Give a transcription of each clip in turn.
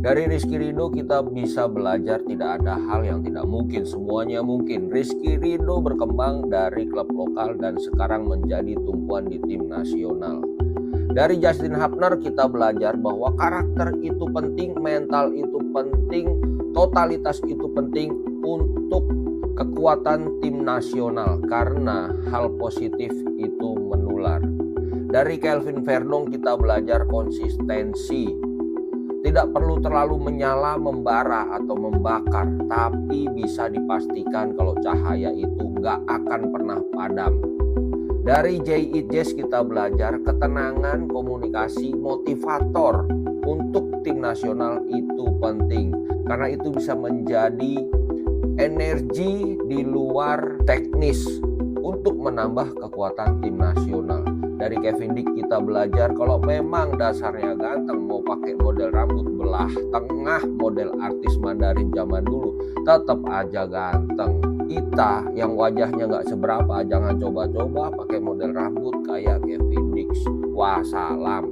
Dari Rizky Ridho kita bisa belajar tidak ada hal yang tidak mungkin, semuanya mungkin. Rizky Ridho berkembang dari klub lokal dan sekarang menjadi tumpuan di tim nasional. Dari Justin Hubner kita belajar bahwa karakter itu penting, mental itu penting, totalitas itu penting untuk kekuatan tim nasional karena hal positif itu menular. Dari Kelvin Verdong kita belajar konsistensi. Tidak perlu terlalu menyala, membara, atau membakar, tapi bisa dipastikan kalau cahaya itu nggak akan pernah padam. Dari J.E. Jazz kita belajar ketenangan, komunikasi, motivator untuk tim nasional itu penting. Karena itu bisa menjadi energi di luar teknis untuk menambah kekuatan tim nasional. Dari Kevin Dick kita belajar kalau memang dasarnya ganteng, mau pakai model rambut belah tengah model artis Mandarin zaman dulu, tetap aja ganteng. Kita yang wajahnya nggak seberapa, jangan coba-coba pakai model rambut kayak Kevin Dick. Wassalam.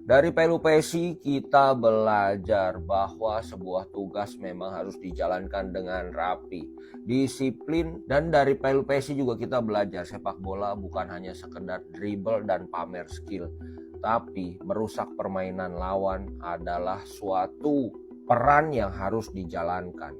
Dari Pelu Pesi kita belajar bahwa sebuah tugas memang harus dijalankan dengan rapi, disiplin. Dan dari Pelu Pesi juga kita belajar sepak bola bukan hanya sekedar dribble dan pamer skill, tapi merusak permainan lawan adalah suatu peran yang harus dijalankan.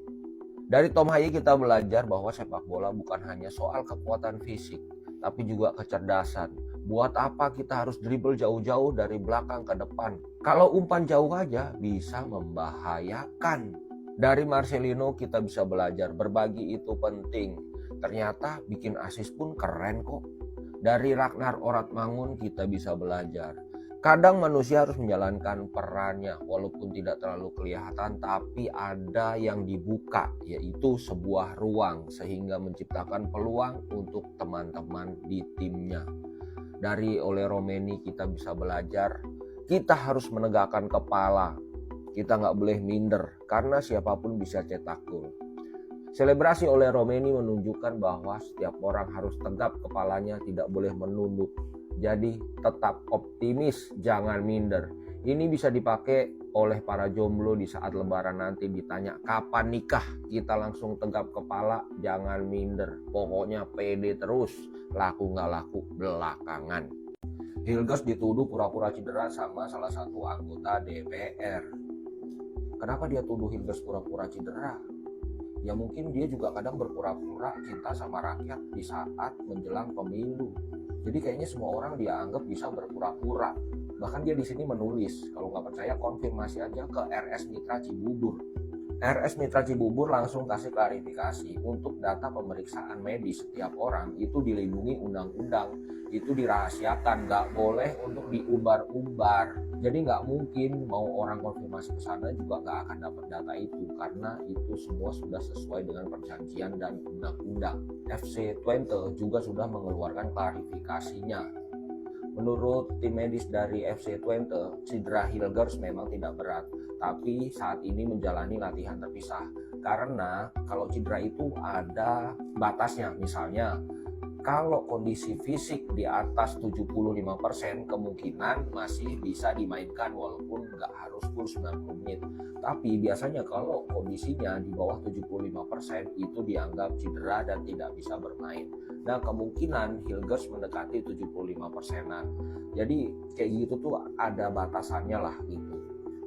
Dari Tom Haye kita belajar bahwa sepak bola bukan hanya soal kekuatan fisik, tapi juga kecerdasan. Buat apa kita harus dribble jauh-jauh dari belakang ke depan? Kalau umpan jauh aja bisa membahayakan. Dari Marcelino kita bisa belajar berbagi itu penting. Ternyata bikin assist pun keren kok. Dari Ragnar Oratmangun kita bisa belajar. Kadang manusia harus menjalankan perannya walaupun tidak terlalu kelihatan, tapi ada yang dibuka, yaitu sebuah ruang sehingga menciptakan peluang untuk teman-teman di timnya. Dari Ole Romeni kita bisa belajar, kita harus menegakkan kepala, kita nggak boleh minder karena siapapun bisa cetak gol. Selebrasi Ole Romeni menunjukkan bahwa setiap orang harus tegap kepalanya, tidak boleh menunduk. Jadi tetap optimis, jangan minder. Ini bisa dipakai oleh para jomblo di saat lebaran nanti ditanya kapan nikah, kita langsung tegap kepala, jangan minder. Pokoknya pede terus, laku nggak laku belakangan. Hilgers dituduh pura-pura cedera sama salah satu anggota DPR. Kenapa dia tuduh Hilgers pura-pura cedera? Ya mungkin dia juga kadang berpura-pura cinta sama rakyat di saat menjelang pemilu. Jadi kayaknya semua orang dia anggap bisa berpura-pura. Bahkan dia di sini menulis, kalau nggak percaya konfirmasi aja ke RS Mitra Cibubur. RS Mitra Cibubur langsung kasih klarifikasi untuk data pemeriksaan medis setiap orang itu dilindungi undang-undang, itu dirahasiakan, nggak boleh untuk diumbar-umbar. Jadi nggak mungkin mau orang konfirmasi ke sana juga nggak akan dapat data itu karena itu semua sudah sesuai dengan perjanjian dan undang-undang. FC Twente juga sudah mengeluarkan klarifikasinya. Menurut tim medis dari FC Twente, cedera Hilgers memang tidak berat, tapi saat ini menjalani latihan terpisah. Karena kalau cedera itu ada batasnya, misalnya kalau kondisi fisik di atas 75% kemungkinan masih bisa dimainkan walaupun nggak harus full 90 menit. Tapi biasanya kalau kondisinya di bawah 75% itu dianggap cedera dan tidak bisa bermain. Nah kemungkinan Hilgers mendekati 75%-an. Jadi kayak gitu tuh ada batasannya lah gitu.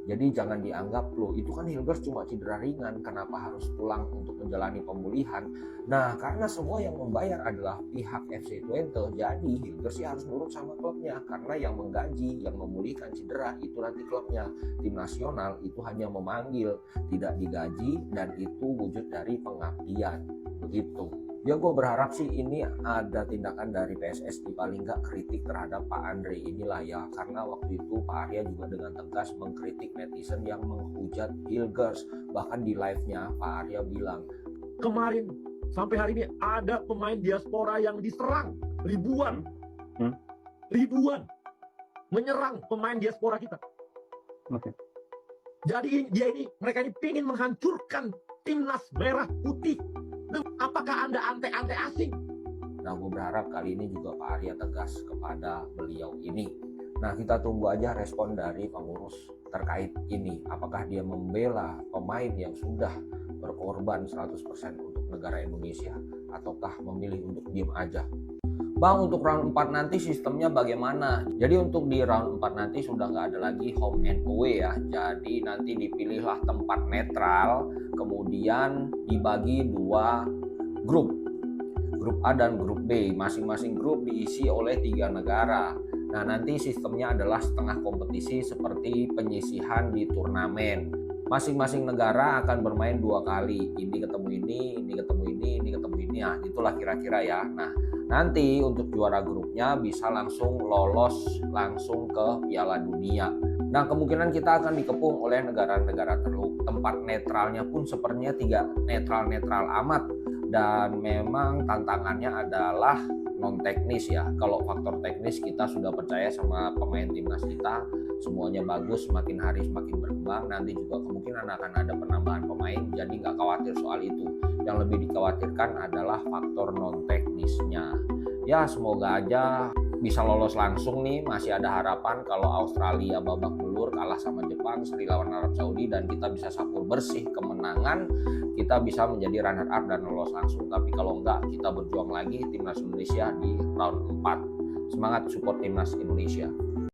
Jadi jangan dianggap loh itu kan Hilgers cuma cedera ringan, kenapa harus pulang untuk menjalani pemulihan. Nah karena semua yang membayar adalah pihak FC Twente, jadi Hilgers sih harus nurut sama klubnya. Karena yang menggaji, yang memulihkan cedera itu nanti klubnya. Tim nasional itu hanya memanggil, tidak digaji, dan itu wujud dari pengabdian. Begitu. Ya gue berharap sih ini ada tindakan dari PSSI, paling nggak kritik terhadap Pak Andre inilah ya. Karena waktu itu Pak Arya juga dengan tegas mengkritik netizen yang menghujat Hilgers. Bahkan di live-nya Pak Arya bilang, kemarin sampai hari ini ada pemain diaspora yang diserang ribuan. Ribuan menyerang pemain diaspora kita. Oke. Jadi mereka ini ingin menghancurkan timnas merah putih. Apakah Anda ante-ante asing? Nah gue berharap kali ini juga Pak Arya tegas kepada beliau ini. Nah, kita tunggu aja respon dari pengurus terkait ini. Apakah dia membela pemain yang sudah berkorban 100% untuk negara Indonesia, ataukah memilih untuk diam aja. Bang, untuk round 4 nanti sistemnya bagaimana? Jadi untuk di round 4 nanti sudah nggak ada lagi home and away ya. Jadi nanti dipilihlah tempat netral, kemudian dibagi 2 grup. Grup A dan grup B. Masing-masing grup diisi oleh 3 negara. Nah, nanti sistemnya adalah setengah kompetisi seperti penyisihan di turnamen. Masing-masing negara akan bermain 2 kali. Ini ketemu ini ketemu ini ketemu ini. Nah, itulah kira-kira ya. Nah, nanti untuk juara grupnya bisa langsung lolos langsung ke Piala Dunia. Nah, kemungkinan kita akan dikepung oleh negara-negara tertentu. Tempat netralnya pun sepertinya tidak netral-netral amat. Dan memang tantangannya adalah non teknis ya. Kalau faktor teknis kita sudah percaya sama pemain timnas kita, semuanya bagus, semakin hari semakin berkembang. Nanti juga kemungkinan akan ada penambahan pemain, jadi nggak khawatir soal itu. Yang lebih dikhawatirkan adalah faktor non teknisnya. Ya, semoga aja bisa lolos langsung nih. Masih ada harapan kalau Australia babak belur kalah sama Jepang, seri lawan Arab Saudi, dan kita bisa sapu bersih kemenangan, kita bisa menjadi runner up dan lolos langsung. Tapi kalau enggak, kita berjuang lagi timnas Indonesia di round 4. Semangat support timnas Indonesia.